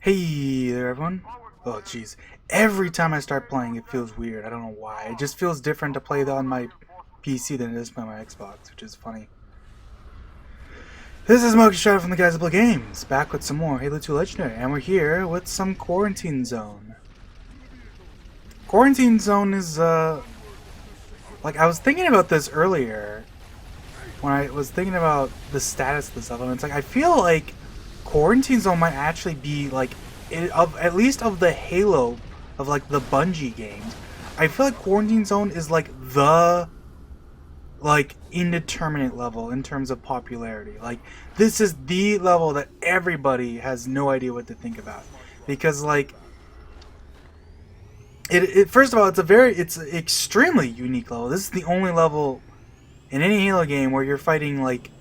Hey there, everyone. Oh, jeez. Every time I start playing, it feels weird. I don't know why. It just feels different to play on my PC than it is on my Xbox, which is funny. This is Moki Shadow from the Guys That Play Games, back with some more Halo 2 Legendary, and we're here with some Quarantine Zone. Quarantine Zone is, like, I was thinking about this earlier, when I was thinking about the status of this level, and it's like, I feel like Quarantine Zone might actually be like at least of the Halo of like the Bungie games. I feel like Quarantine Zone is like the indeterminate level in terms of popularity. Like this is the level that everybody has no idea what to think about because like it first of all it's an extremely unique level. This is the only level in any Halo game where you're fighting like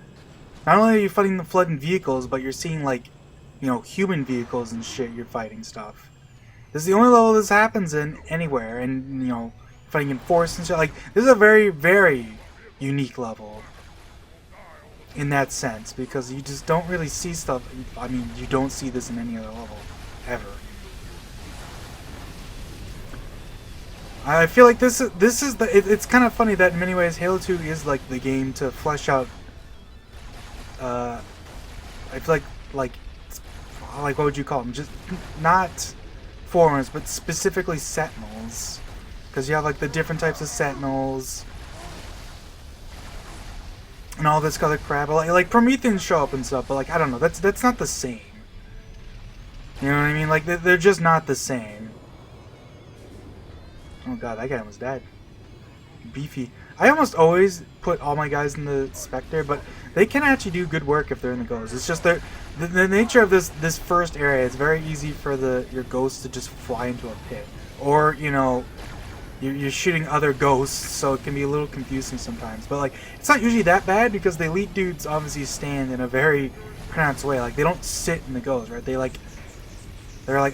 not only are you fighting the flooding vehicles, but you're seeing, like, you know, human vehicles and shit you're fighting stuff. This is the only level this happens in anywhere, and, you know, fighting in force and shit. Like, this is a very, very unique level in that sense, because you just don't really see stuff. I mean, you don't see this in any other level, ever. I feel like this is it's kind of funny that in many ways Halo 2 is, like, the game to flesh out I feel like what would you call them? Just not foreigners, but specifically sentinels, because you have like the different types of sentinels and all this other crap. Like Prometheans show up and stuff, but like I don't know. That's not the same. You know what I mean? Like they're just not the same. Oh god, that guy almost died. Beefy. I almost always put all my guys in the Spectre, but they can actually do good work if they're in the Ghost. It's just the nature of this first area. It's very easy for your Ghosts to just fly into a pit, or you know, you're shooting other Ghosts, so it can be a little confusing sometimes. But like, it's not usually that bad because the elite dudes obviously stand in a very pronounced way. Like they don't sit in the Ghost, right? They're like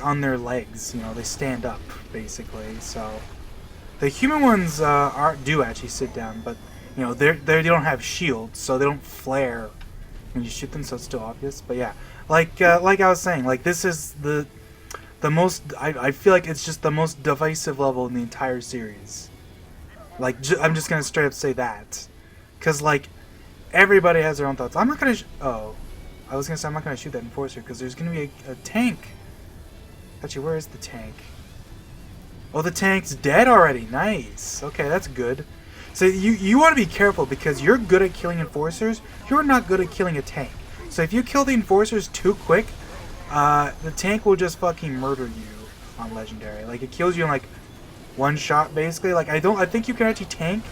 on their legs. You know, they stand up basically. So. The human ones do actually sit down, but you know they don't have shields, so they don't flare when you shoot them. So it's still obvious. But yeah, like I was saying, like this is the most. I feel like it's just the most divisive level in the entire series. Like I'm just gonna straight up say that, because like everybody has their own thoughts. I'm not gonna. I was gonna say I'm not gonna shoot that enforcer because there's gonna be a tank. Actually, where is the tank? Oh, the tank's dead already. Nice. Okay, that's good. So you want to be careful because you're good at killing enforcers. You're not good at killing a tank. So if you kill the enforcers too quick, the tank will just fucking murder you on Legendary. Like it kills you in like one shot basically. Like I think you can actually tank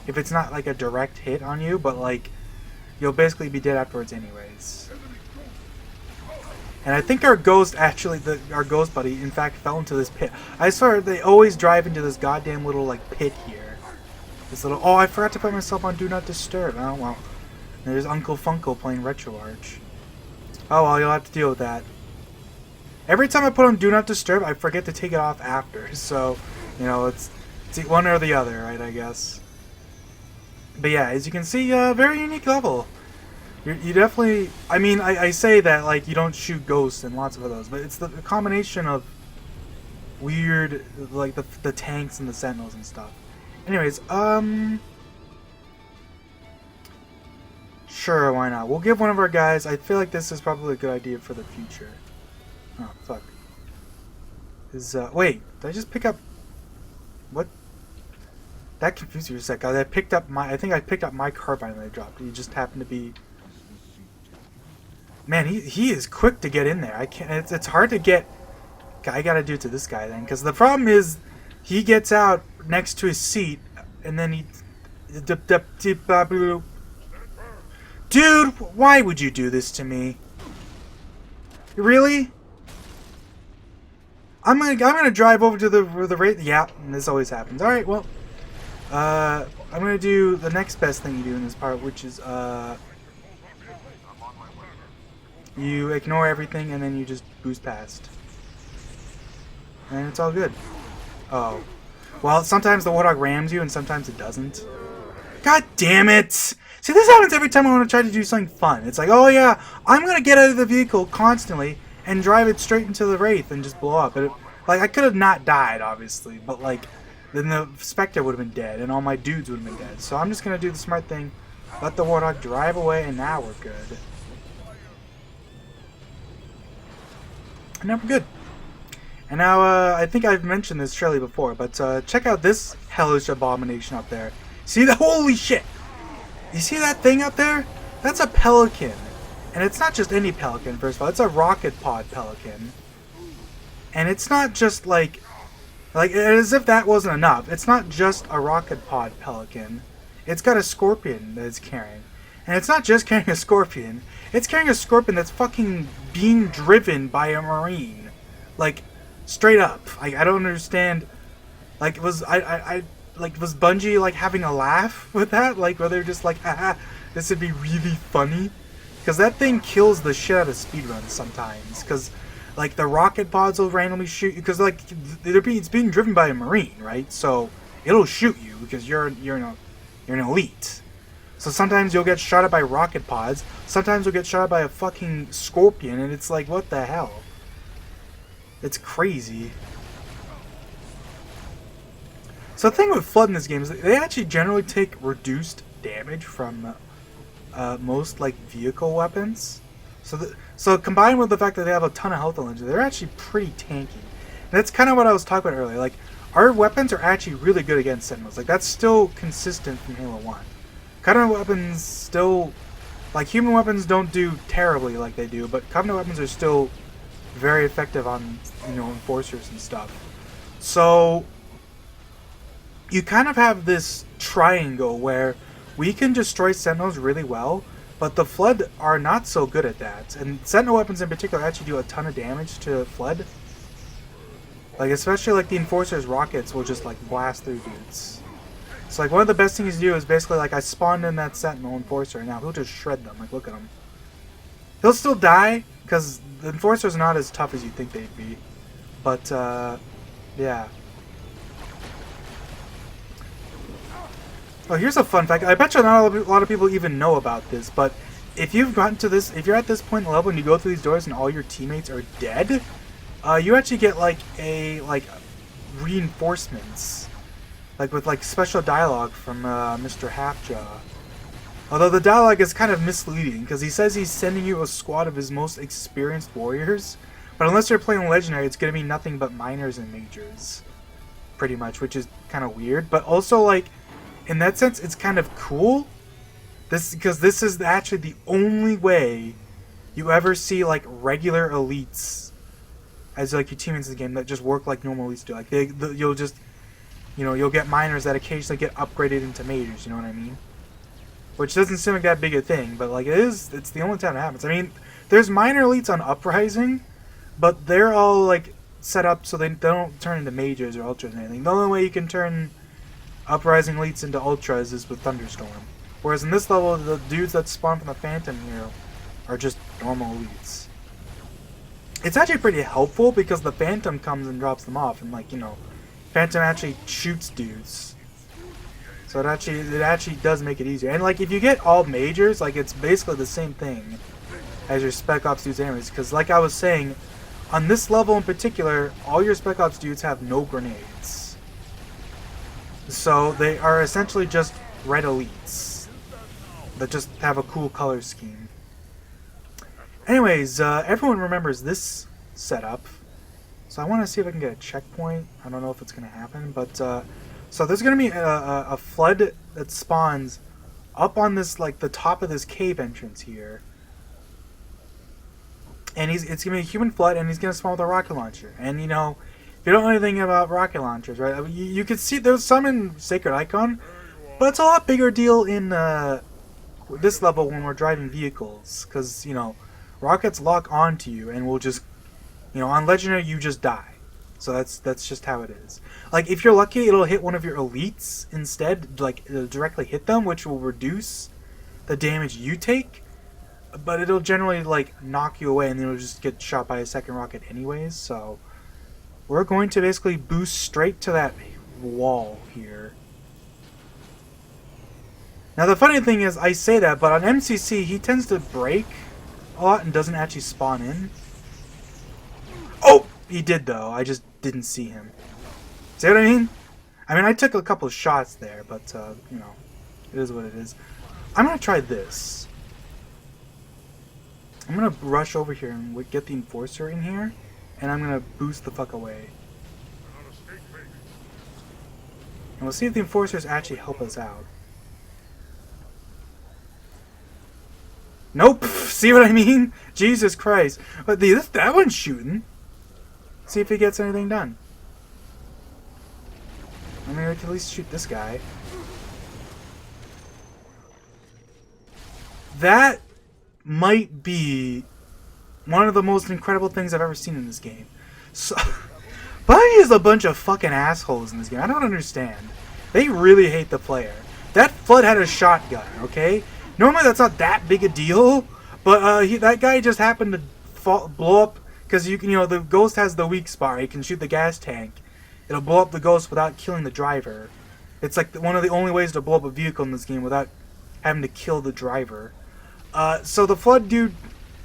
if it's not like a direct hit on you, but like you'll basically be dead afterwards anyways. And I think our ghost our ghost buddy, in fact, fell into this pit. I swear they always drive into this goddamn little like pit here. This little. Oh, I forgot to put myself on Do Not Disturb. Oh well. There's Uncle Funko playing RetroArch. Oh well, you'll have to deal with that. Every time I put on Do Not Disturb, I forget to take it off after. So, you know, it's one or the other, right? I guess. But yeah, as you can see, very unique level. You definitely, I mean, I say that like you don't shoot ghosts and lots of those, but it's the combination of weird, like the tanks and the sentinels and stuff. Anyways, sure, why not? We'll give one of our guys, I feel like this is probably a good idea for the future. Oh, fuck. Wait, did I just pick up, what? That confused me for a sec. I think I picked up my carbine when I dropped it. He just happened to be... Man, he is quick to get in there. I can't. It's hard to get. I gotta do it to this guy then, because the problem is, he gets out next to his seat, and then he. Dude, why would you do this to me? Really? I'm gonna drive over to the rate. Yeah, this always happens. All right, well, I'm gonna do the next best thing you do in this part, which is you ignore everything and then you just boost past. And it's all good. Oh. Well, sometimes the Warthog rams you and sometimes it doesn't. God damn it! See, this happens every time I want to try to do something fun. It's like, oh yeah, I'm going to get out of the vehicle constantly, and drive it straight into the Wraith and just blow up. Like, I could have not died, obviously, but like, then the Spectre would have been dead, and all my dudes would have been dead. So I'm just gonna do the smart thing, let the Warthog drive away, and now we're good. And now we're good. And now, I think I've mentioned this surely before, but check out this hellish abomination up there. See the holy shit! You see that thing up there? That's a pelican. And it's not just any pelican, first of all. It's a rocket pod pelican. And it's not just like as if that wasn't enough. It's not just a rocket pod pelican. It's got a scorpion that it's carrying. And it's not just carrying a scorpion. It's carrying a scorpion that's fucking being driven by a marine. Like, straight up. Like, I don't understand. Like, was was Bungie like having a laugh with that? Like, where they're just like, haha, this would be really funny. Because that thing kills the shit out of speedruns sometimes. Because, like, the rocket pods will randomly shoot you. Because, like, it's being driven by a marine, right? So, it'll shoot you because you're an elite. So sometimes you'll get shot at by rocket pods. Sometimes you'll get shot at by a fucking scorpion. And it's like, what the hell? It's crazy. So the thing with Flood in this game is that they actually generally take reduced damage from most like vehicle weapons. So combined with the fact that they have a ton of health on them, they're actually pretty tanky. And that's kind of what I was talking about earlier. Like, our weapons are actually really good against Sentinels. Like, that's still consistent from Halo 1. Covenant weapons still, like, human weapons don't do terribly like they do, but Covenant weapons are still very effective on, you know, Enforcers and stuff. So you kind of have this triangle where we can destroy Sentinels really well, but the Flood are not so good at that. And Sentinel weapons in particular actually do a ton of damage to Flood. Like, especially like the Enforcer's rockets will just like blast through dudes. So like one of the best things to do is basically like I spawned in that Sentinel Enforcer and now he'll just shred them. Like, look at him. He'll still die because the Enforcer's not as tough as you think they'd be. But yeah. Oh, here's a fun fact. I bet you not a lot of people even know about this, but if you've gotten to this, if you're at this point in the level and you go through these doors and all your teammates are dead, you actually get like reinforcements, like with like special dialogue from Mr. Halfjaw. Although the dialogue is kind of misleading because he says he's sending you a squad of his most experienced warriors, but unless you're playing Legendary, it's gonna be nothing but minors and majors, pretty much, which is kind of weird. But also, like, in that sense, it's kind of cool. Because this is actually the only way you ever see like regular elites as like your teammates in the game that just work like normal elites do. Like you'll just, you know, you'll get minors that occasionally get upgraded into majors. You know what I mean? Which doesn't seem like that big a thing, but like it is. It's the only time it happens. I mean, there's minor elites on Uprising, but they're all like set up so they don't turn into majors or ultras or anything. The only way you can turn Uprising elites into ultras is with Thunderstorm. Whereas in this level, the dudes that spawn from the Phantom here are just normal elites. It's actually pretty helpful because the Phantom comes and drops them off, and like, you know, Phantom actually shoots dudes. So it actually does make it easier. And like, if you get all majors, like, it's basically the same thing as your Spec Ops dudes anyways. Because like I was saying, on this level in particular, all your Spec Ops dudes have no grenades. So they are essentially just red elites that just have a cool color scheme. Anyways, everyone remembers this setup. So I want to see if I can get a checkpoint. I don't know if it's going to happen, but so there's going to be a flood that spawns up on this, like, the top of this cave entrance here. And it's going to be a human flood, and he's going to spawn with a rocket launcher. And, you know, if you don't know anything about rocket launchers, right, I mean, you could see there's some in Sacred Icon, but it's a lot bigger deal in this level when we're driving vehicles, because, you know, rockets lock onto you and will just, you know, on Legendary you just die. So that's just how it is. Like, if you're lucky, it'll hit one of your elites instead, like, it'll directly hit them, which will reduce the damage you take, but it'll generally, like, knock you away and then you'll just get shot by a second rocket anyways. So we're going to basically boost straight to that wall here. Now the funny thing is, I say that, but on MCC he tends to break a lot and doesn't actually spawn in. Oh! He did, though. I just didn't see him. See what I mean? I mean, I took a couple of shots there, but, you know, it is what it is. I'm gonna try this. I'm gonna rush over here and get the Enforcer in here, and I'm gonna boost the fuck away. And we'll see if the Enforcers actually help us out. Nope! See what I mean? Jesus Christ. But that one's shooting. See if he gets anything done. I mean, I can at least shoot this guy. That might be one of the most incredible things I've ever seen in this game. So, Bungie is a bunch of fucking assholes in this game. I don't understand. They really hate the player. That Flood had a shotgun, okay? Normally that's not that big a deal, but that guy just happened to blow up because you know the Ghost has the weak spot. He can shoot the gas tank. It'll blow up the Ghost without killing the driver. It's like one of the only ways to blow up a vehicle in this game without having to kill the driver. So the Flood dude,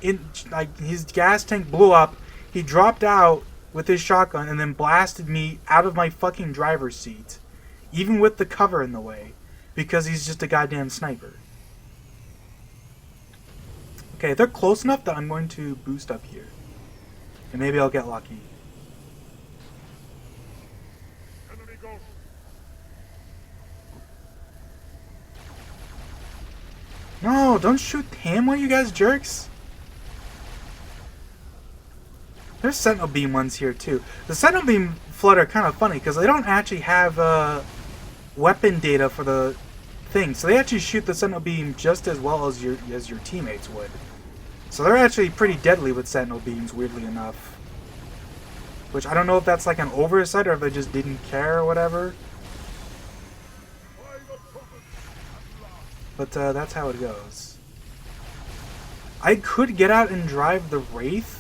his gas tank blew up. He dropped out with his shotgun and then blasted me out of my fucking driver's seat, even with the cover in the way, because he's just a goddamn sniper. Okay, they're close enough that I'm going to boost up here. And maybe I'll get lucky. No, don't shoot him, what you guys jerks? There's Sentinel Beam ones here too. The Sentinel Beam Flood are kind of funny because they don't actually have weapon data for the thing. So they actually shoot the Sentinel Beam just as well as your teammates would. So they're actually pretty deadly with Sentinel Beams, weirdly enough. Which I don't know if that's like an oversight or if they just didn't care or whatever. But that's how it goes. I could get out and drive the Wraith.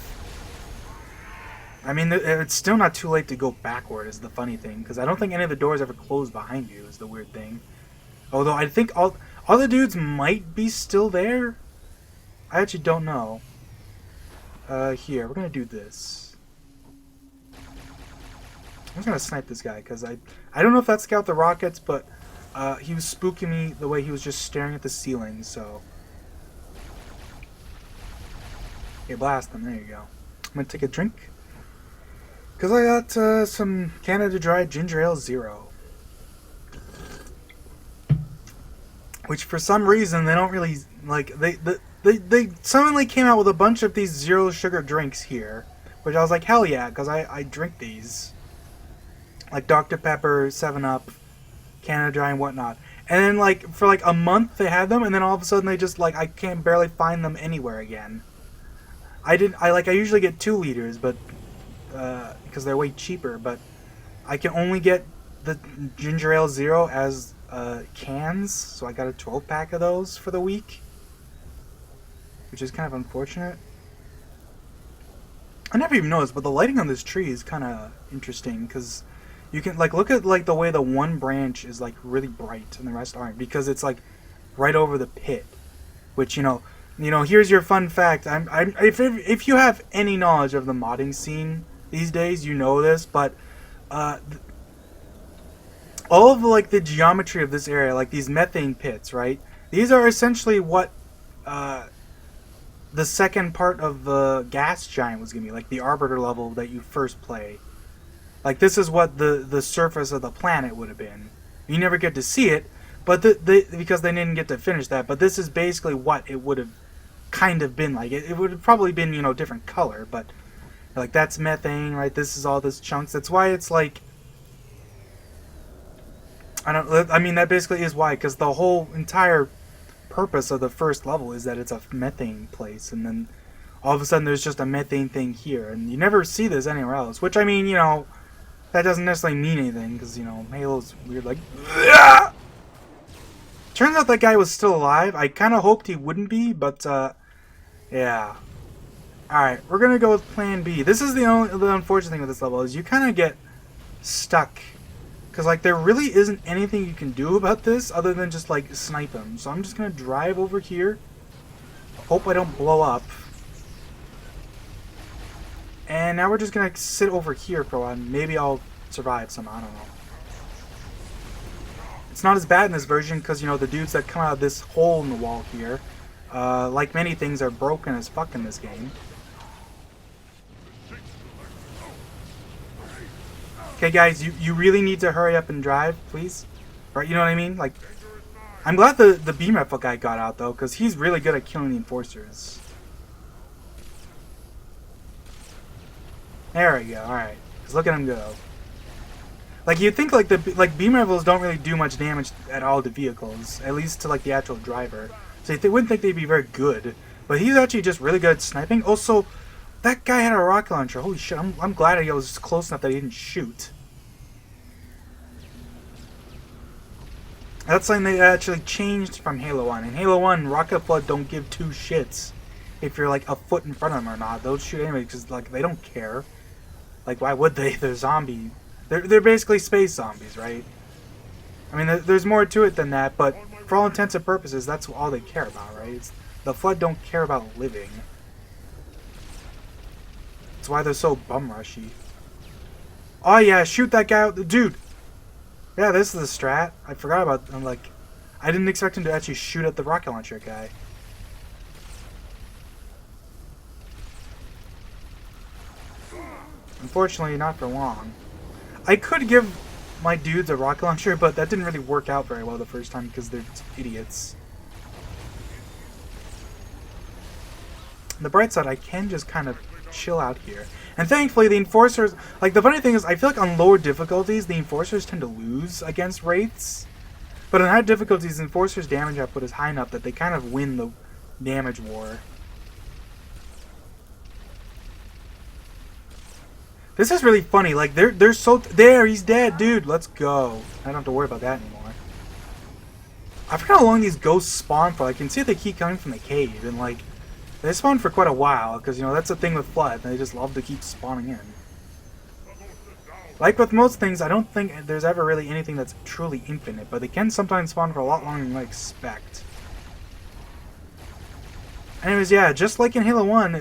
I mean, it's still not too late to go backward is the funny thing. Because I don't think any of the doors ever close behind you is the weird thing. Although I think all the dudes might be still there. I actually don't know. Here, we're gonna do this. I'm just gonna snipe this guy because I don't know if that scout the rockets, but he was spooking me the way he was just staring at the ceiling. So, okay, blast them. There you go. I'm gonna take a drink because I got some Canada Dry Ginger Ale Zero, which for some reason they don't really like. They suddenly came out with a bunch of these zero sugar drinks here, which I was like, hell yeah, because I drink these. Like Dr. Pepper, 7-Up, Canada Dry, and whatnot. And then, like, for like a month they had them, and then all of a sudden they just, like, I can't barely find them anywhere again. I usually get 2 liters, but, because they're way cheaper, but I can only get the Ginger Ale Zero as, cans, so I got a 12-pack of those for the week. Which is kind of unfortunate. I never even noticed, but the lighting on this tree is kind of interesting because you can like look at like the way the one branch is like really bright and the rest aren't because it's like right over the pit. Which you know, here's your fun fact. If you have any knowledge of the modding scene these days, you know this, but all of like the geometry of this area, like these methane pits, right? These are essentially what the second part of the gas giant was going to be, like the Arbiter level that you first play. Like this is what the surface of the planet would have been. You never get to see it, but because they didn't get to finish that. But this is basically what it would have kind of been like. It would have probably been different color, but like that's methane, right? This is all this chunks. That's why it's like I mean that basically is why, because the whole entire purpose of the first level is that it's a methane place, and then all of a sudden there's just a methane thing here, and you never see this anywhere else, which I mean that doesn't necessarily mean anything because Halo's weird like turns out that guy was still alive. I kind of hoped he wouldn't be, but yeah. Alright, we're gonna go with plan B. This is the unfortunate thing with this level is you kind of get stuck. Because, like, there really isn't anything you can do about this other than just, like, snipe him. So I'm just going to drive over here. Hope I don't blow up. And now we're just gonna sit over here for a while, and maybe I'll survive somehow, I don't know. It's not as bad in this version, because, you know, the dudes that come out of this hole in the wall here, like many things, are broken as fuck in this game. Okay, guys, you really need to hurry up and drive, please? Right, you know what I mean? Like, I'm glad the beam rifle guy got out, though, because he's really good at killing the enforcers. There we go, alright. Because look at him go. Like, you'd think, like, beam rifles don't really do much damage at all to vehicles, at least to, like, the actual driver. So you wouldn't think they'd be very good. But he's actually just really good at sniping. Also, that guy had a rocket launcher. Holy shit, I'm glad he was close enough that he didn't shoot. That's something they actually changed from Halo 1. In Halo 1, Rocket Flood don't give two shits if you're, like, a foot in front of them or not. They'll shoot anyway because, like, they don't care. Like, why would they? They're zombie. They're basically space zombies, right? I mean, there's more to it than that, but for all intents and purposes, that's all they care about, right? The Flood don't care about living. That's why they're so bum rushy. Oh yeah, shoot that guy out, dude! Yeah, this is the strat. I forgot about, I didn't expect him to actually shoot at the rocket launcher guy. Unfortunately, not for long. I could give my dudes a rocket launcher, but that didn't really work out very well the first time because they're idiots. On the bright side, I can just kind of chill out here. And thankfully, the enforcers, like, the funny thing is, I feel like on lower difficulties, the enforcers tend to lose against wraiths. But on high difficulties, the enforcers' damage output is high enough that they kind of win the damage war. This is really funny. Like, they're so... There, he's dead, dude. Let's go. I don't have to worry about that anymore. I forgot how long these ghosts spawn for. I can see they keep coming from the cave. And, like, they spawn for quite a while. Because, you know, that's the thing with Flood. They just love to keep spawning in. Like with most things, I don't think there's ever really anything that's truly infinite. But they can sometimes spawn for a lot longer than you expect. Anyways, yeah, just like in Halo 1,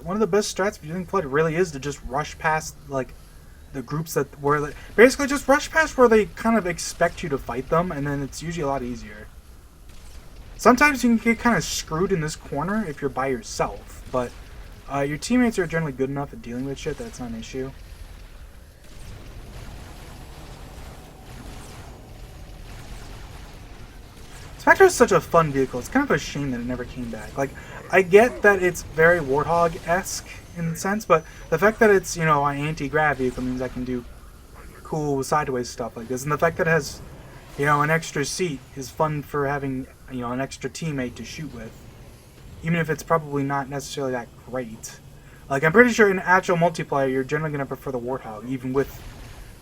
one of the best strats for using Flood really is to just rush past, like, the groups that where... Basically, just rush past where they kind of expect you to fight them, and then it's usually a lot easier. Sometimes you can get kind of screwed in this corner if you're by yourself, but your teammates are generally good enough at dealing with shit that it's not an issue. Spectre is such a fun vehicle. It's kind of a shame that it never came back. Like, I get that it's very Warthog-esque in a sense, but the fact that it's, you know, an anti-grav vehicle means I can do cool sideways stuff like this. And the fact that it has, you know, an extra seat is fun for having, you know, an extra teammate to shoot with. Even if it's probably not necessarily that great. Like, I'm pretty sure in actual multiplayer, you're generally going to prefer the Warthog, even with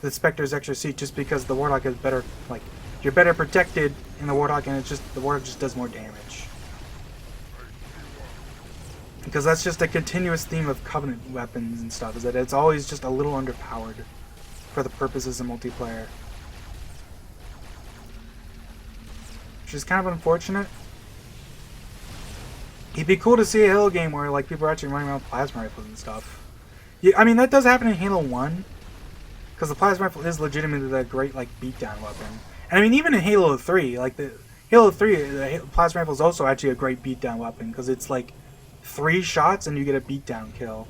the Spectre's extra seat, just because the Warthog is better, like, you're better protected in the Warthog, and it's just the Warthog just does more damage. Because that's just a continuous theme of Covenant weapons and stuff, is that it's always just a little underpowered for the purposes of multiplayer. Which is kind of unfortunate. It'd be cool to see a Halo game where, like, people are actually running around with plasma rifles and stuff. Yeah, I mean, that does happen in Halo 1. Because the plasma rifle is legitimately a great, like, beatdown weapon. And I mean, even in Halo 3, like, the plasma rifle is also actually a great beatdown weapon. Because it's, like, 3 shots and you get a beatdown kill.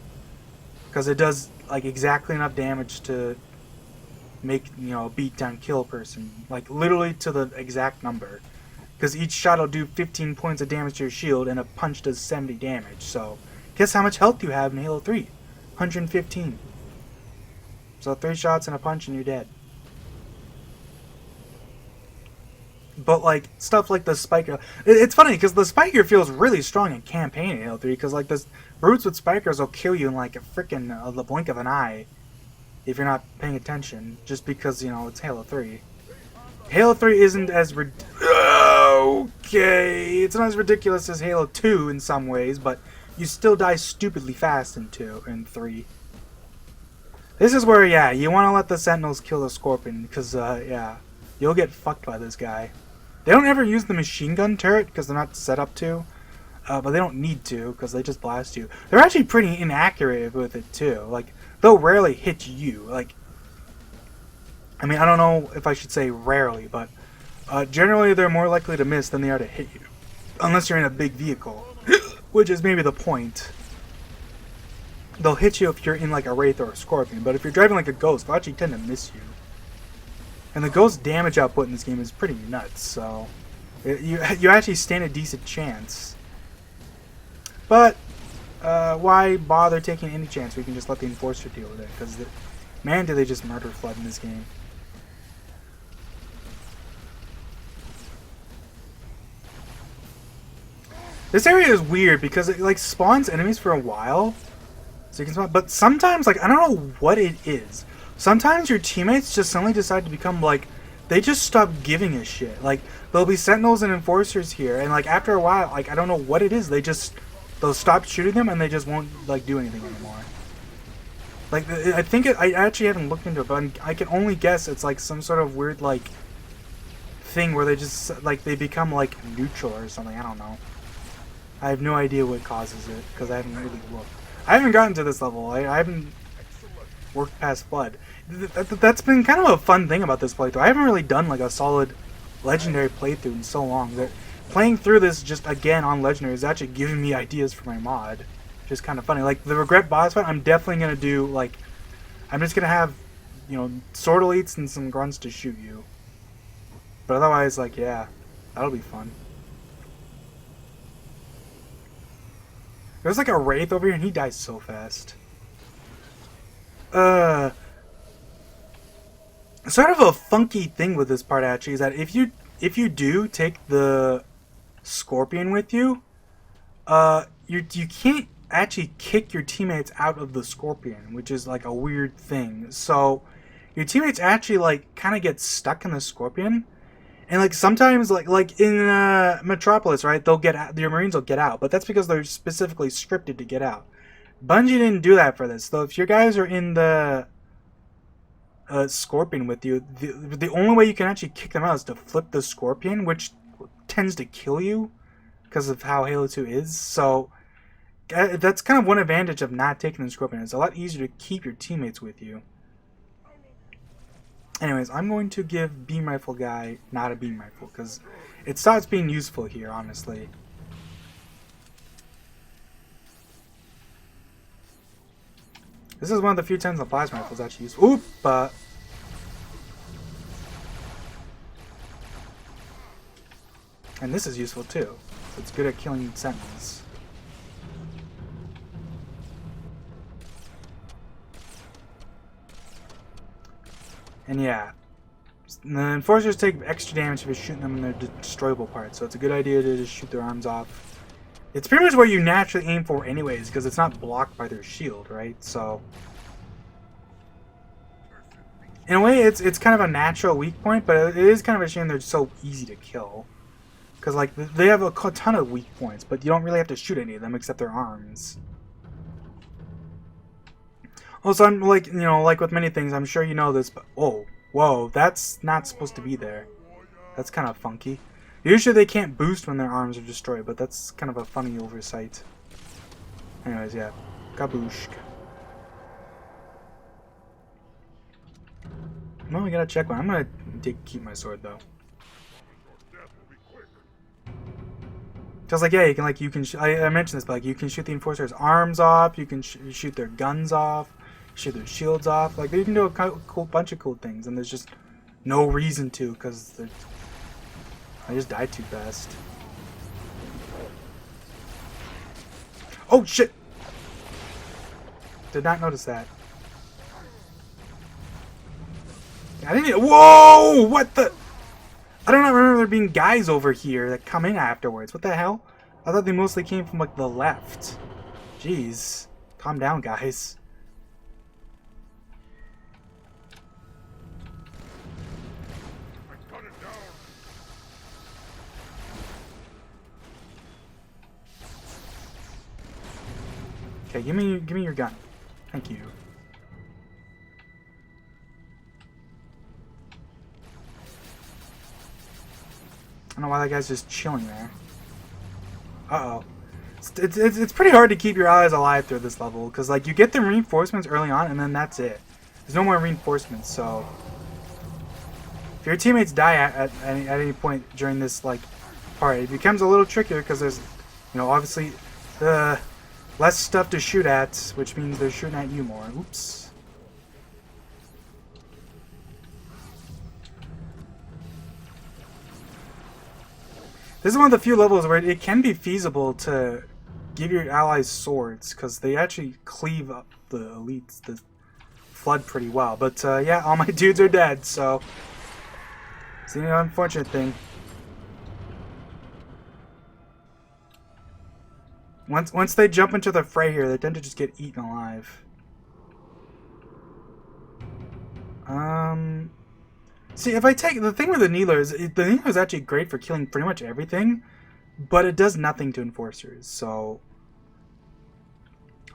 Because it does, like, exactly enough damage to make, you know, a beatdown kill person. Like, literally to the exact number. Because each shot will do 15 points of damage to your shield, and a punch does 70 damage. So, guess how much health you have in Halo 3? 115. So 3 shots and a punch and you're dead. But, like, stuff like the Spiker... It's funny, because the Spiker feels really strong in campaign in Halo 3, because, like, the brutes with Spikers will kill you in, like, a freaking the blink of an eye if you're not paying attention, just because, you know, it's Halo 3. Halo 3 isn't as okay, it's not as ridiculous as Halo 2 in some ways, but you still die stupidly fast in 2 and 3. This is where, yeah, you want to let the Sentinels kill the Scorpion, because, yeah, you'll get fucked by this guy. They don't ever use the machine gun turret, because they're not set up to. but they don't need to because they just blast you. They're actually pretty inaccurate with it too. Like they'll rarely hit you. Like, I mean, I don't know if I should say rarely, but generally they're more likely to miss than they are to hit you, unless you're in a big vehicle, which is maybe the point. They'll hit you if you're in like a Wraith or a Scorpion, but if you're driving like a Ghost, they'll actually tend to miss you. And the Ghost damage output in this game is pretty nuts, so you actually stand a decent chance. But why bother taking any chance? We can just let the Enforcer deal with it, because man, do they just murder Flood in this game. This area is weird because it like spawns enemies for a while. So you can spawn, but sometimes, like, I don't know what it is. Sometimes your teammates just suddenly decide to become, like, they just stop giving a shit. Like, there'll be Sentinels and Enforcers here, and, like, after a while, like, I don't know what it is. They'll stop shooting them, and they just won't, like, do anything anymore. Like, I think I actually haven't looked into it, but I can only guess it's, like, some sort of weird, like, thing where they just, like, they become, like, neutral or something. I don't know. I have no idea what causes it, because I haven't really looked. I haven't gotten to this level. I haven't worked past Flood. That's been kind of a fun thing about this playthrough. I haven't really done like a solid Legendary playthrough in so long. That playing through this just again on Legendary is actually giving me ideas for my mod. Which is kind of funny. Like the Regret boss fight, I'm definitely going to do like... I'm just going to have, you know, sword elites and some grunts to shoot you. But otherwise, like, yeah, that'll be fun. There's like a Wraith over here and he dies so fast. Sort of a funky thing with this part actually is that if you do take the Scorpion with you, you can't actually kick your teammates out of the Scorpion, which is like a weird thing. So your teammates actually like kind of get stuck in the Scorpion. And like sometimes, like in Metropolis, right? They'll get out, your Marines will get out, but that's because they're specifically scripted to get out. Bungie didn't do that for this. So if your guys are in the Scorpion with you, the only way you can actually kick them out is to flip the Scorpion, which tends to kill you because of how Halo 2 is. So that's kind of one advantage of not taking the Scorpion. It's a lot easier to keep your teammates with you. Anyways, I'm going to give Beam Rifle guy not a Beam Rifle, because it starts being useful here, honestly. This is one of the few times the Plasma Rifle is actually useful. Oop! And this is useful too. So it's good at killing Sentinels. And yeah, the Enforcers take extra damage if you're shooting them in their destroyable parts, so it's a good idea to just shoot their arms off. It's pretty much where you naturally aim for anyways, because it's not blocked by their shield, right? So, in a way, it's kind of a natural weak point, but it is kind of a shame they're so easy to kill. Because, like, they have a ton of weak points, but you don't really have to shoot any of them except their arms. Also, I'm like, you know, like with many things, I'm sure you know this, but whoa, that's not supposed to be there. That's kind of funky. Usually they can't boost when their arms are destroyed, but that's kind of a funny oversight. Anyways, yeah, kaboosh. Well, we gotta check one. I'm gonna keep my sword though. Just like, yeah, you can I mentioned this, but like you can shoot the Enforcer's arms off, you can shoot their guns off, shoot their shields off. Like, you can do a bunch of cool things, and there's just no reason to, because I just died too fast. Oh, shit! Did not notice that. I didn't... Whoa! What the... I don't remember there being guys over here that come in afterwards. What the hell? I thought they mostly came from, like, the left. Jeez. Calm down, guys. Okay, give me your gun. Thank you. I don't know why that guy's just chilling there. Uh-oh. It's pretty hard to keep your allies alive through this level, because like you get the reinforcements early on, and then that's it. There's no more reinforcements, so if your teammates die at any point during this like part, it becomes a little trickier because there's, you know, obviously less stuff to shoot at, which means they're shooting at you more. Oops. This is one of the few levels where it can be feasible to give your allies swords, because they actually cleave up the elites, the Flood, pretty well. But yeah, all my dudes are dead, so it's an unfortunate thing. Once they jump into the fray here, they tend to just get eaten alive. See, if I take the thing with the Needler is the Needler is actually great for killing pretty much everything, but it does nothing to enforcers. So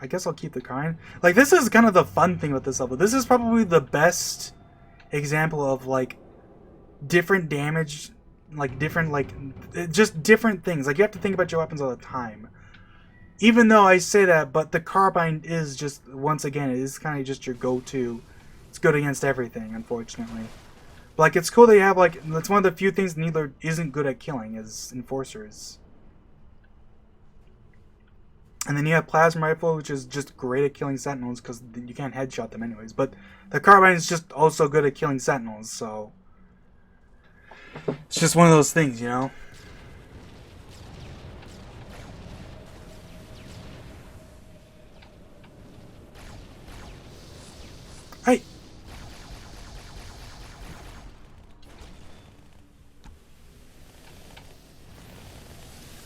I guess I'll keep the Carbine. Like, this is kind of the fun thing with this level. This is probably the best example of like different damage, like different just different things. Like, you have to think about your weapons all the time. Even though I say that, but the Carbine is just, once again, it is kind of just your go-to. It's good against everything, unfortunately. But, like, it's cool that you have, like, that's one of the few things Needler isn't good at killing, is enforcers. And then you have Plasma Rifle, which is just great at killing Sentinels, because you can't headshot them anyways. But the Carbine is just also good at killing Sentinels, so it's just one of those things, you know? Hey!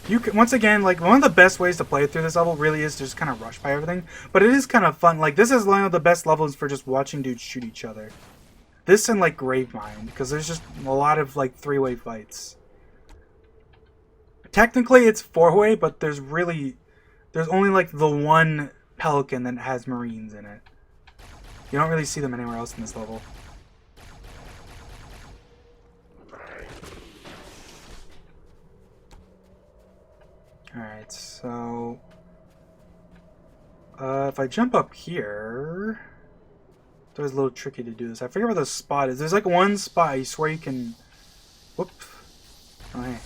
You can, once again, like, one of the best ways to play through this level really is to just kind of rush by everything. But it is kind of fun. Like, this is one of the best levels for just watching dudes shoot each other. This and, like, Gravemind, because there's just a lot of, like, three-way fights. Technically, it's four-way, but there's only, like, the one Pelican that has Marines in it. You don't really see them anywhere else in this level. Alright, so if I jump up here, it's always a little tricky to do this. I forget where the spot is. There's like one spot I swear you can. Whoop. Okay.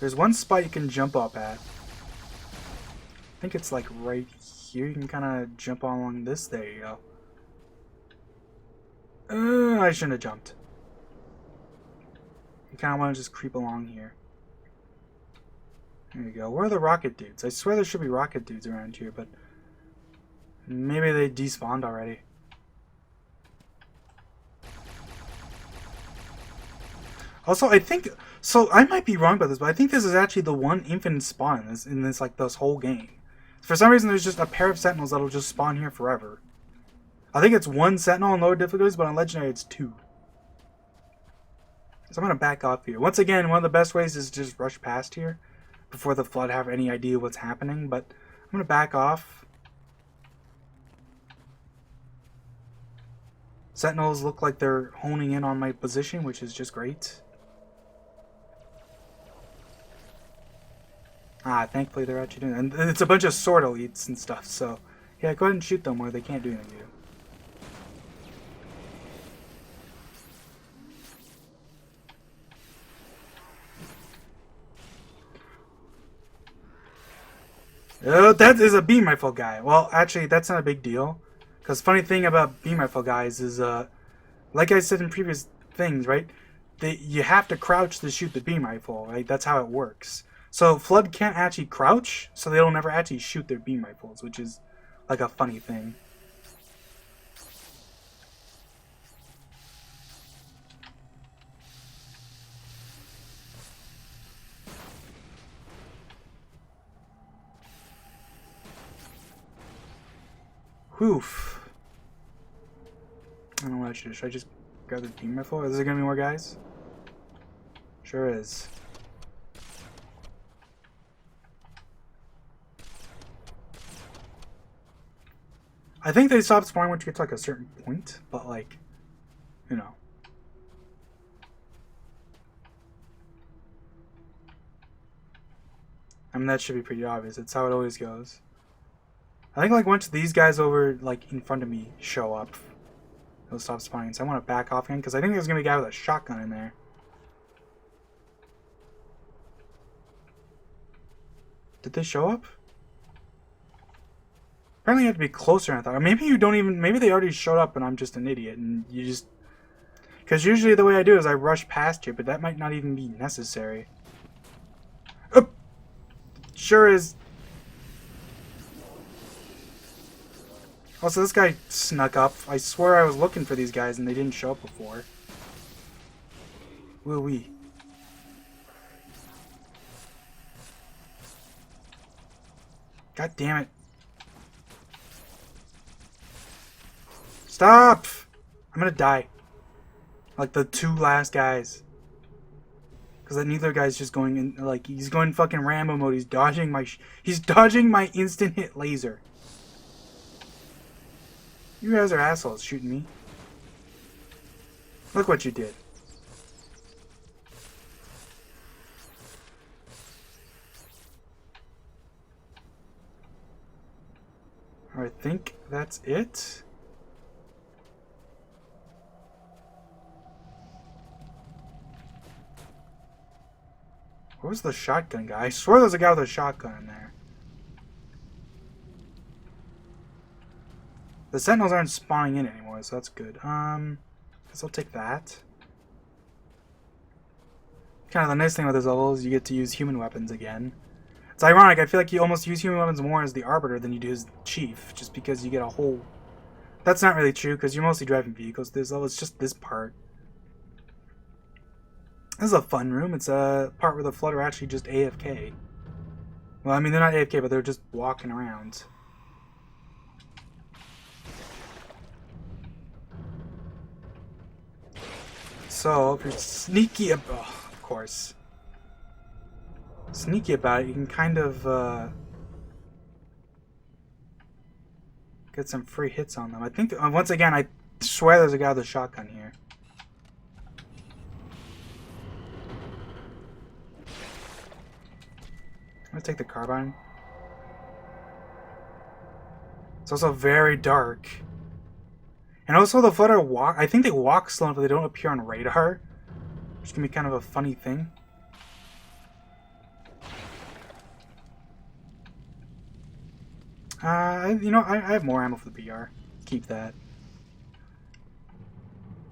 There's one spot you can jump up at. I think it's like right here. You can kind of jump along this. There you go. I shouldn't have jumped. You kind of want to just creep along here. There you go. Where are the rocket dudes? I swear there should be rocket dudes around here, but maybe they despawned already. Also, I think, so I might be wrong about this, but I think this is actually the one infinite spawn in this like this whole game. For some reason, there's just a pair of Sentinels that'll just spawn here forever. I think it's one Sentinel in lower difficulties, but on Legendary it's two. So I'm going to back off here. Once again, one of the best ways is to just rush past here before the Flood have any idea what's happening, but I'm going to back off. Sentinels look like they're honing in on my position, which is just great. Ah, thankfully they're actually doing it. And it's a bunch of sword elites and stuff, so yeah, go ahead and shoot them where they can't do anything to you. Oh, that is a beam rifle guy. Well, actually, that's not a big deal. Because funny thing about beam rifle guys is, like I said in previous things, right? You have to crouch to shoot the beam rifle, right? That's how it works. So Flood can't actually crouch, so they don't ever actually shoot their beam rifles, which is like a funny thing. Whoof. I don't know what I should do. Should I just grab the beam rifle? Is there gonna be more guys? Sure is. I think they stop spawning once you get to like a certain point, but like, you know. I mean, that should be pretty obvious. It's how it always goes. I think, like, once these guys over, like, in front of me show up, it'll stop spawning. So I want to back off again, because I think there's going to be a guy with a shotgun in there. Did they show up? Apparently you have to be closer than I thought. Or maybe you don't even... Maybe they already showed up and I'm just an idiot, and you just... Because usually the way I do is I rush past you, but that might not even be necessary. Oop! Sure is... Also, this guy snuck up. I swear I was looking for these guys and they didn't show up before. Woo-wee. God damn it. Stop! I'm gonna die. Like the two last guys. Because that neither guy's just going in, like, he's going fucking Rambo mode. He's dodging my instant hit laser. You guys are assholes shooting me. Look what you did. I think that's it. Where was the shotgun guy? I swear there's a guy with a shotgun in there. The sentinels aren't spawning in anymore, so that's good. Guess I'll take that. Kind of the nice thing with this level is you get to use human weapons again. It's ironic, I feel like you almost use human weapons more as the Arbiter than you do as Chief, just because you get a whole... That's not really true, because you're mostly driving vehicles this level, it's just this part. This is a fun room, it's a part where the Flood are actually just AFK. Well, I mean, they're not AFK, but they're just walking around. So, if you're sneaky about... Oh, of course. Sneaky about it, you can kind of, get some free hits on them. I think, once again, I swear there's a guy with a shotgun here. I'm gonna take the carbine. It's also very dark. And also the Flood walk. I think they walk slow enough, but they don't appear on radar, which can be kind of a funny thing. You know, I have more ammo for the BR. Keep that.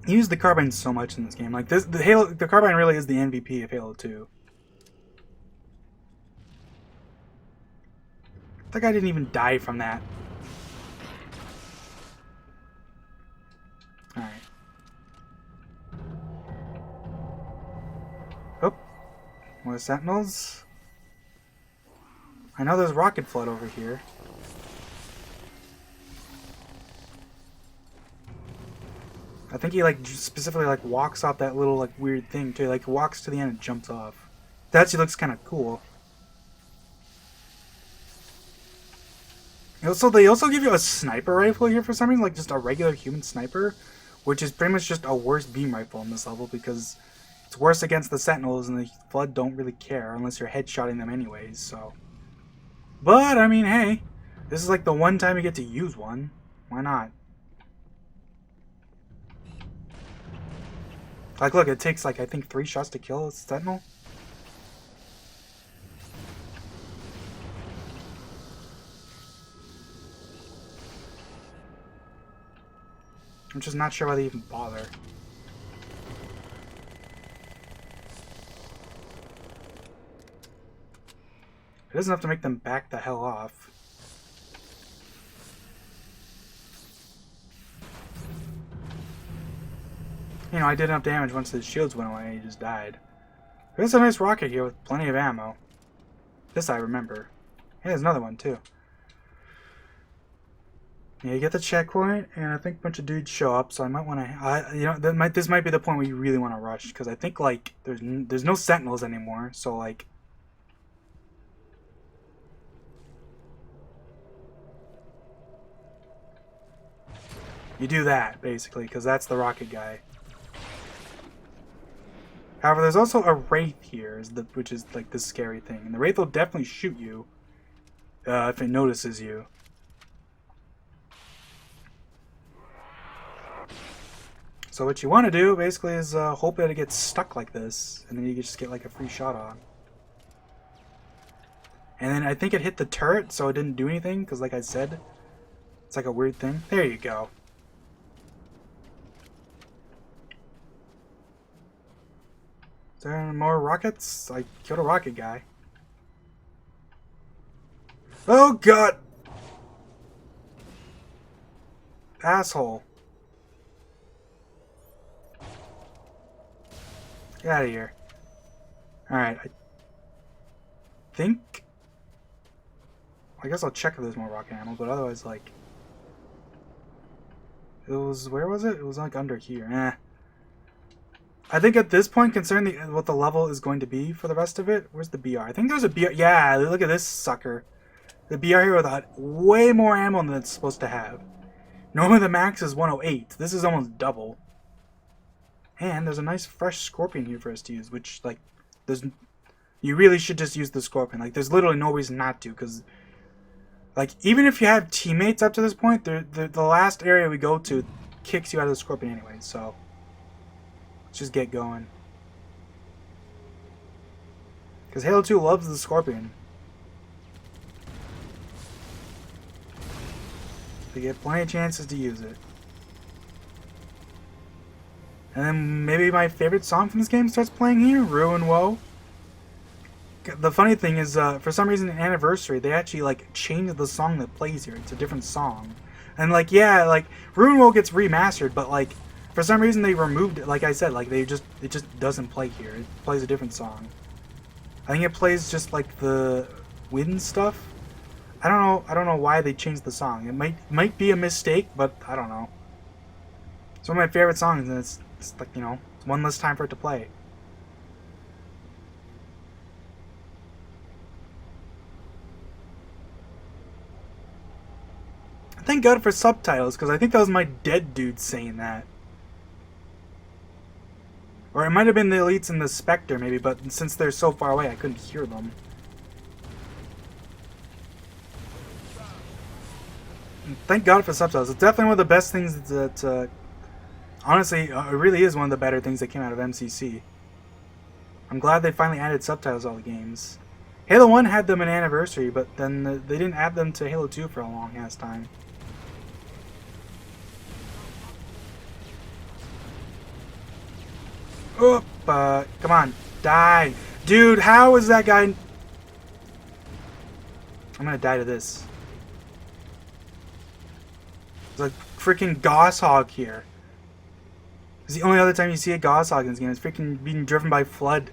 You use the carbine so much in this game. Like this, the carbine really is the MVP of Halo 2. That guy didn't even die from that. Alright. Oh. More sentinels. I know there's rocket flood over here. I think he, like, specifically, like, walks off that little, like, weird thing, too. Like, walks to the end and jumps off. That actually looks kind of cool. Also, they also give you a sniper rifle here for some reason, like, just a regular human sniper, which is pretty much just a worse beam rifle in this level, because it's worse against the sentinels, and the Flood don't really care, unless you're headshotting them anyways, so... But, I mean, hey, this is, like, the one time you get to use one. Why not? Like, look, it takes, like, I think 3 shots to kill a sentinel. I'm just not sure why they even bother. It doesn't have to make them back the hell off. You know, I did enough damage once his shields went away and he just died. There's a nice rocket here with plenty of ammo. This I remember. Hey, there's another one too. Yeah, you get the checkpoint, and I think a bunch of dudes show up, so I might want to... you know, this might be the point where you really want to rush, because I think, like, there's no sentinels anymore, so, like... You do that, basically, because that's the rocket guy. However, there's also a Wraith here, which is like the scary thing. And the Wraith will definitely shoot you if it notices you. So what you want to do, basically, is hope that it gets stuck like this. And then you just get like a free shot on. And then I think it hit the turret, so it didn't do anything, because like I said, it's like a weird thing. There you go. Is there more rockets? I killed a rocket guy. Oh god! Asshole. Get out of here. Alright, I think... I guess I'll check if there's more rocket ammo, but otherwise, like... It was... Where was it? It was like under here. Eh. I think at this point, considering what the level is going to be for the rest of it... Where's the BR? I think there's a BR... Yeah, look at this sucker. The BR here with way more ammo than it's supposed to have. Normally the max is 108. This is almost double. And there's a nice fresh Scorpion here for us to use, which, like, there's... You really should just use the Scorpion. Like, there's literally no reason not to, because... Like, even if you have teammates up to this point, the last area we go to kicks you out of the Scorpion anyway, so... Let's just get going. Because Halo 2 loves the Scorpion. They get plenty of chances to use it. And then maybe my favorite song from this game starts playing here, Ruin Woe. The funny thing is, for some reason in Anniversary, they actually, like, changed the song that plays here. It's a different song. And, like, yeah, like, Ruin Woe gets remastered, but, like, for some reason they removed it. Like I said, like, it just doesn't play here. It plays a different song. I think it plays just, like, the wind stuff. I don't know why they changed the song. It might be a mistake, but I don't know. It's one of my favorite songs, and it's like, you know, it's one less time for it to play. Thank God for subtitles, because I think that was my dead dude saying that. Or it might have been the elites and the Spectre, maybe, but since they're so far away, I couldn't hear them. Thank God for subtitles. It's definitely one of the best things that, honestly, it really is one of the better things that came out of MCC. I'm glad they finally added subtitles to all the games. Halo 1 had them in Anniversary, but then they didn't add them to Halo 2 for a long ass time. Oop, come on, die. Dude, how is that guy... I'm gonna die to this. There's a freaking Goshawk here. It's the only other time you see a Goshawk in this game. It's freaking being driven by Flood.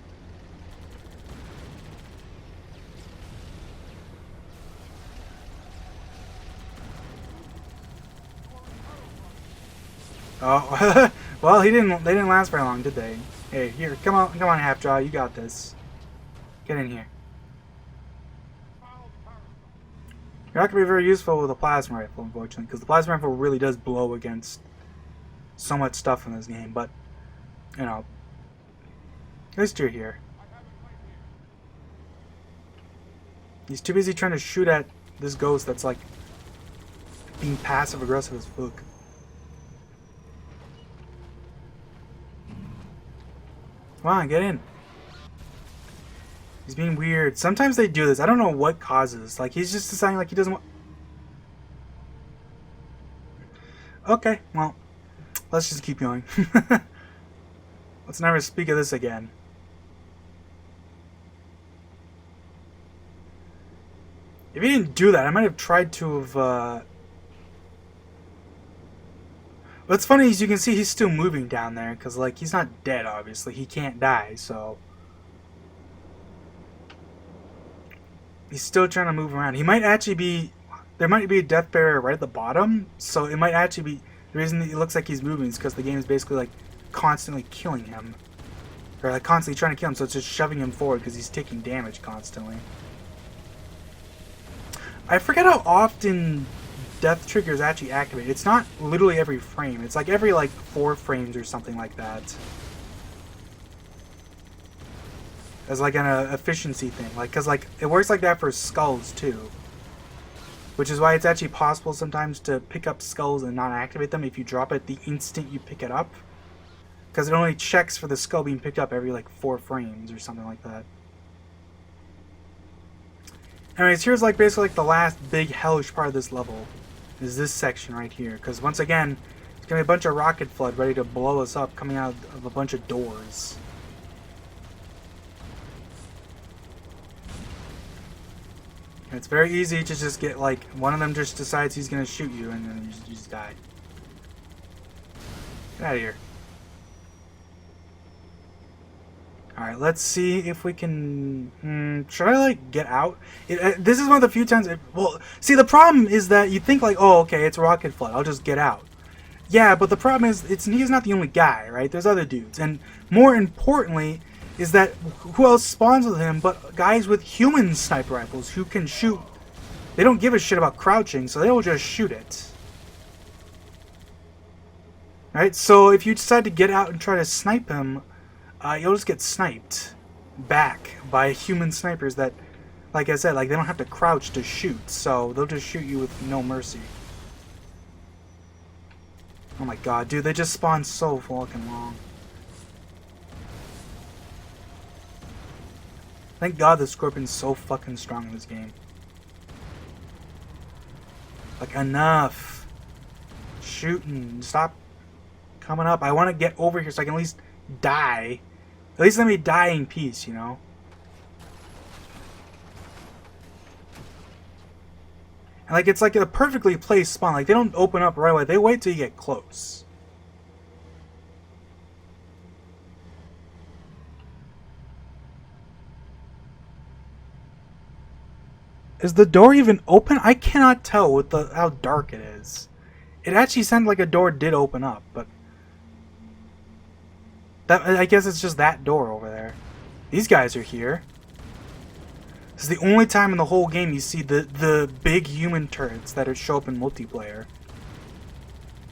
Oh, well, they didn't last very long, did they? Hey, here, come on, Halfjaw, you got this. Get in here. You're not going to be very useful with a plasma rifle, unfortunately, because the plasma rifle really does blow against so much stuff in this game, but, you know, at least you're here. He's too busy trying to shoot at this ghost that's, like, being passive-aggressive as fuck. Come on, get in. He's being weird. Sometimes they do this. I don't know what causes. Like, he's just deciding, like, he doesn't want... Okay, well, let's just keep going. Let's never speak of this again. If he didn't do that, I might have tried to have, What's funny is you can see he's still moving down there, because, like, he's not dead, obviously. He can't die, so... He's still trying to move around. He might actually be... There might be a death barrier right at the bottom, so it might actually be... The reason it looks like he's moving is because the game is basically, like, constantly killing him. Or, like, constantly trying to kill him, so it's just shoving him forward because he's taking damage constantly. I forget how often death triggers actually activate. It's not literally every frame. It's like every, like, 4 frames or something like that. as like an efficiency thing, like because like it works like that for skulls too, which is why it's actually possible sometimes to pick up skulls and not activate them if you drop it the instant you pick it up, because it only checks for the skull being picked up every like 4 frames or something like that. Anyways, here's like basically like the last big hellish part of this level, is this section right here, because once again it's gonna be a bunch of rocket flood ready to blow us up coming out of a bunch of doors. And it's very easy to just get like one of them just decides he's gonna shoot you and then you just die. Get out of here. Alright, let's see if we can... should I, like, get out? This is one of the few times... well, see, the problem is that you think, like, oh, okay, it's Rocket Flood, I'll just get out. Yeah, but the problem is, he's not the only guy, right? There's other dudes. And more importantly, is that who else spawns with him but guys with human sniper rifles who can shoot. They don't give a shit about crouching, so they'll just shoot it. Right? So if you decide to get out and try to snipe him... you'll just get sniped back by human snipers that, like I said, like they don't have to crouch to shoot, so they'll just shoot you with no mercy. Oh my god, dude, they just spawn so fucking long. Thank god the Scorpion's so fucking strong in this game. Like, enough. Shooting. Stop coming up. I want to get over here so I can at least die. At least let me die in peace, you know? And like, it's like a perfectly placed spawn. Like, they don't open up right away. They wait till you get close. Is the door even open? I cannot tell with how dark it is. It actually sounded like a door did open up, but... I guess it's just that door over there. These guys are here. This is the only time in the whole game you see the big human turrets that show up in multiplayer.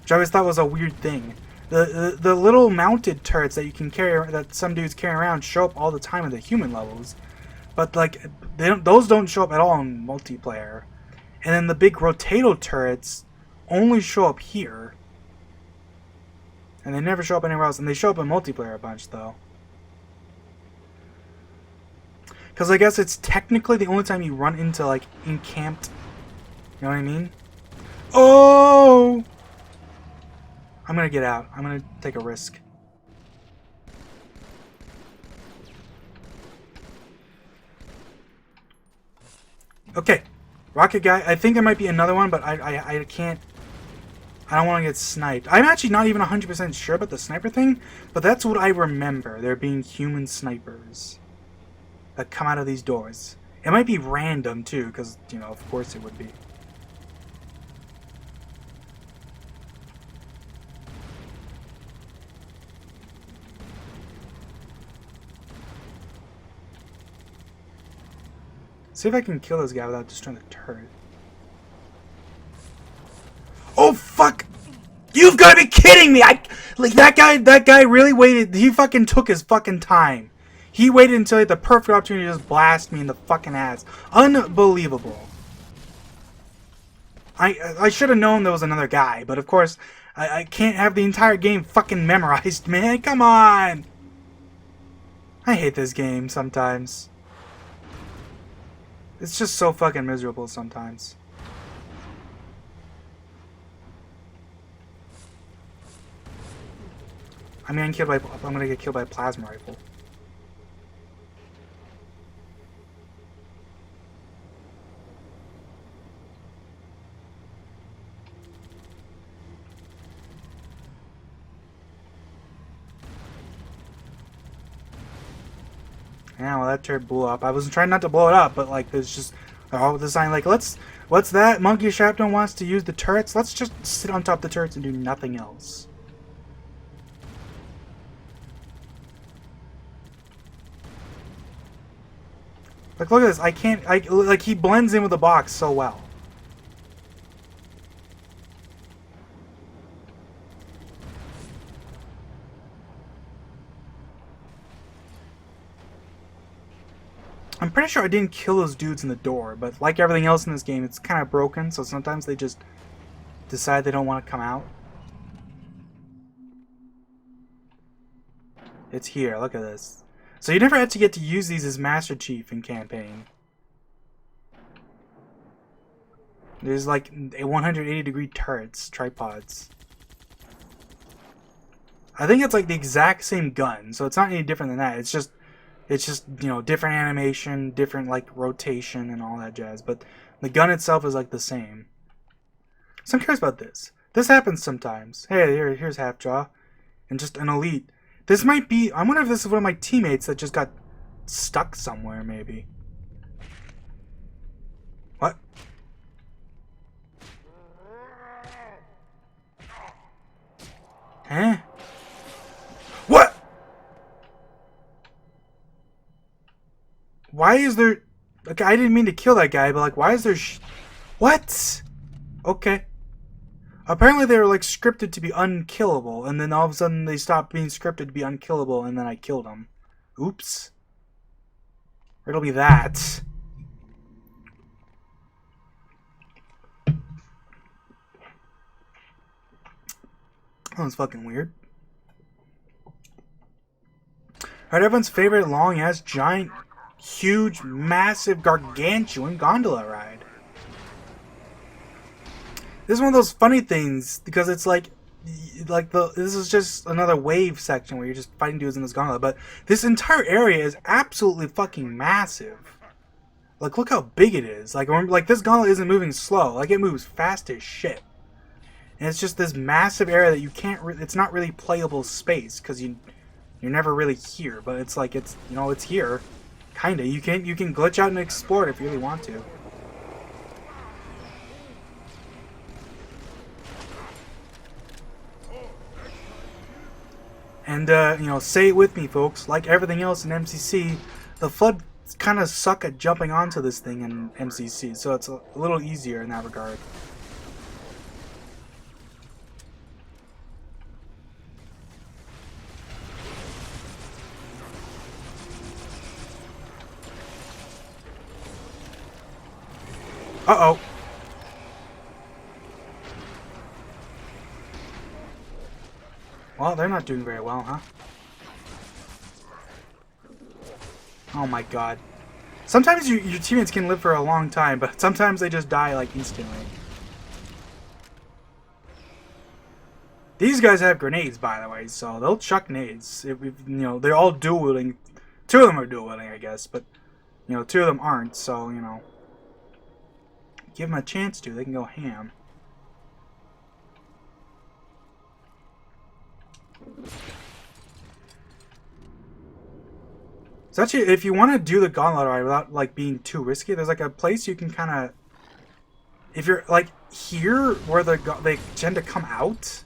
Which I always thought was a weird thing. The little mounted turrets that you can carry, that some dudes carry around, show up all the time in the human levels. But like, those don't show up at all in multiplayer. And then the big Rotato turrets only show up here. And they never show up anywhere else. And they show up in multiplayer a bunch, though. Because I guess it's technically the only time you run into, like, encamped... You know what I mean? Oh! I'm gonna get out. I'm gonna take a risk. Okay. Rocket guy. I think there might be another one, but I can't... I don't want to get sniped. I'm actually not even 100% sure about the sniper thing, but that's what I remember. There being human snipers that come out of these doors. It might be random, too, because, you know, of course it would be. See if I can kill this guy without destroying the turret. Oh fuck! You've got to be kidding me! Like that guy really waited. He fucking took his fucking time. He waited until he had the perfect opportunity to just blast me in the fucking ass. Unbelievable. I should have known there was another guy, but of course I can't have the entire game fucking memorized, man. Come on! I hate this game sometimes. It's just so fucking miserable sometimes. I'm gonna get killed by a plasma rifle. Yeah, well, that turret blew up. I was trying not to blow it up, but like, there's just all the sign like, what's that? Monkey Shrapnel wants to use the turrets. Let's just sit on top of the turrets and do nothing else. Like, look at this. I can't... like, he blends in with the box so well. I'm pretty sure I didn't kill those dudes in the door, but like everything else in this game, it's kind of broken, so sometimes they just decide they don't want to come out. It's here, look at this. So you never actually get to use these as Master Chief in campaign. There's like a 180-degree turrets, tripods. I think it's like the exact same gun, so it's not any different than that. It's just, you know, different animation, different like rotation and all that jazz. But the gun itself is like the same. So I'm curious about this. This happens sometimes. Hey, here's Halfjaw, and just an elite. This might be. I wonder if this is one of my teammates that just got stuck somewhere, maybe. What? Huh? What? Why is there... Okay, I didn't mean to kill that guy, but like, why is there... What? Okay. Apparently they were like scripted to be unkillable, and then all of a sudden they stopped being scripted to be unkillable, and then I killed them. Oops. It'll be that. That was fucking weird. Alright, everyone's favorite long-ass, giant, huge, massive, gargantuan gondola ride. This is one of those funny things, because it's like this is just another wave section where you're just fighting dudes in this gondola, but this entire area is absolutely fucking massive. Like, look how big it is. Like this gondola isn't moving slow. Like, it moves fast as shit. And it's just this massive area that you can't. It's not really playable space because you're never really here. But it's like it's here, kinda. You can glitch out and explore it if you really want to. And say it with me, folks. Like everything else in MCC, the Flood kind of suck at jumping onto this thing in MCC, so it's a little easier in that regard. Uh-oh. Well, they're not doing very well, huh? Oh my god. Sometimes your teammates can live for a long time, but sometimes they just die, like, instantly. These guys have grenades, by the way, so they'll chuck nades. They're all dual-wielding. Two of them are dual-wielding, I guess, but, two of them aren't, so, give them a chance to. They can go ham. So actually, if you want to do the gauntlet ride without like being too risky, there's like a place you can kind of, if you're like here where they tend to come out.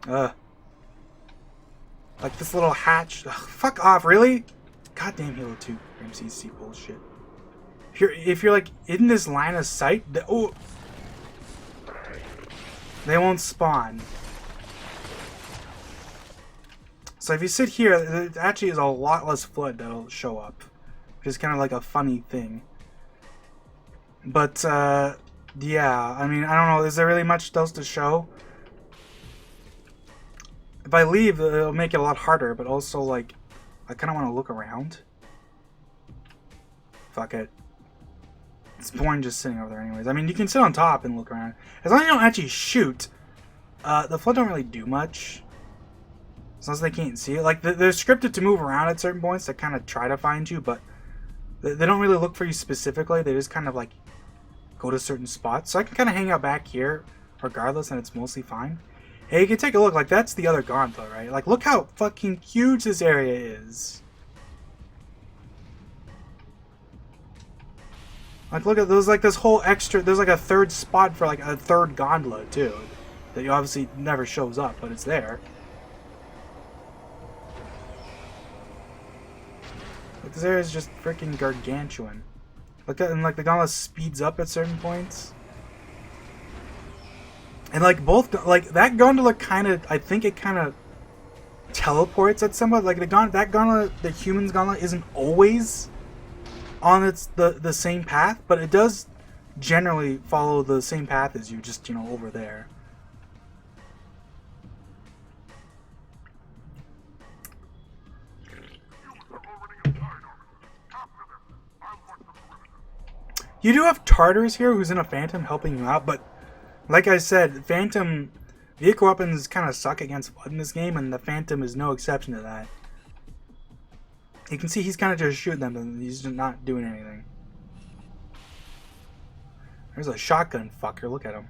Like this little hatch. Ugh, fuck off, really? Goddamn Halo 2 MCC bullshit. If you're like in this line of sight, they won't spawn. So if you sit here, it actually is a lot less Flood that'll show up, which is kind of like a funny thing. But yeah, I mean, I don't know. Is there really much else to show? If I leave, it'll make it a lot harder. But also, like, I kind of want to look around. Fuck it. It's boring just sitting over there anyways. I mean, you can sit on top and look around. As long as you don't actually shoot, the Flood don't really do much. As long as they can't see it. Like, they're scripted to move around at certain points to kind of try to find you, but they don't really look for you specifically. They just kind of, like, go to certain spots. So I can kind of hang out back here regardless, and it's mostly fine. Hey, you can take a look. Like, that's the other gauntlet, right? Like, look how fucking huge this area is. Like, look at those, like, this whole extra, there's, like, a third spot for, like, a third gondola, too. That obviously never shows up, but it's there. Like, this area is just freaking gargantuan. Look at, and, like, the gondola speeds up at certain points. And, like, both, like, that gondola kind of, I think it kind of teleports at somebody. Like that gauntlet, the human's gauntlet, isn't always on the same path, but it does generally follow the same path as you, just, you know, over there. You do have Tartarus here, who's in a Phantom helping you out, but like I said, Phantom vehicle weapons kind of suck against Flood in this game, and the Phantom is no exception to that. You can see he's kind of just shooting them, and he's just not doing anything. There's a shotgun fucker, look at him.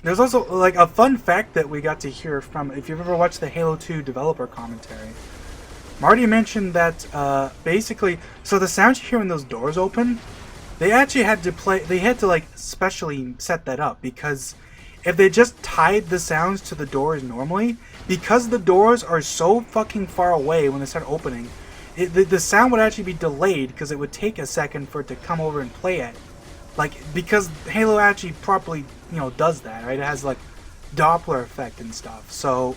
There's also, like, a fun fact that we got to hear from, if you've ever watched the Halo 2 developer commentary. Marty mentioned that, basically, so the sound you hear when those doors open, they actually had to like, specially set that up, because if they just tied the sounds to the doors normally, because the doors are so fucking far away when they start opening, the sound would actually be delayed, because it would take a second for it to come over and play it. Like, because Halo actually properly, you know, does that, right? It has, like, Doppler effect and stuff. So,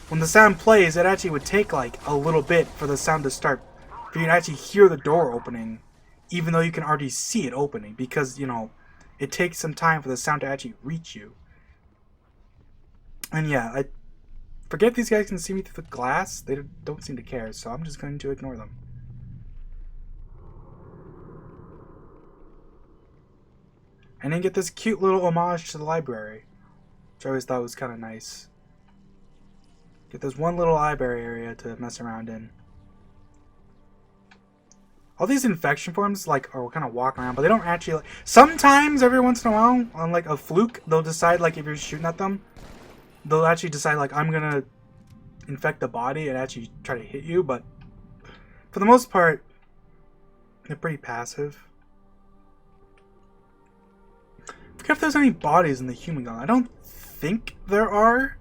when the sound plays, it actually would take, like, a little bit for the sound to start, for you to actually hear the door opening, even though you can already see it opening, because, you know, it takes some time for the sound to actually reach you. And yeah, I forget these guys can see me through the glass. They don't seem to care, so I'm just going to ignore them. And then get this cute little homage to the library, which I always thought was kind of nice. Get this one little library area to mess around in. All these infection forms, like, are kind of walking around, but they don't actually, like, sometimes, every once in a while, on, like, a fluke, they'll decide, like, if you're shooting at them, they'll actually decide, like, I'm gonna infect the body and actually try to hit you, but for the most part, they're pretty passive. I forget if there's any bodies in the human gun. I don't think there are,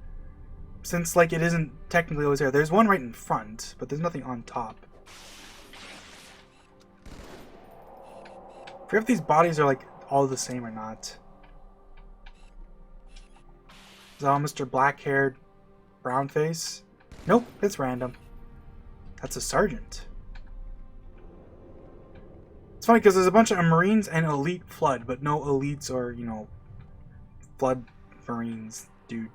since, like, it isn't technically always there. There's one right in front, but there's nothing on top. I forget if these bodies are, like, all the same or not. Is that all Mr. Black-haired brown face? Nope, it's random. That's a sergeant. It's funny because there's a bunch of Marines and Elite Flood, but no Elites or, you know, Flood Marines, dude.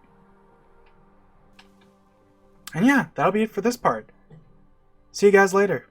And yeah, that'll be it for this part. See you guys later.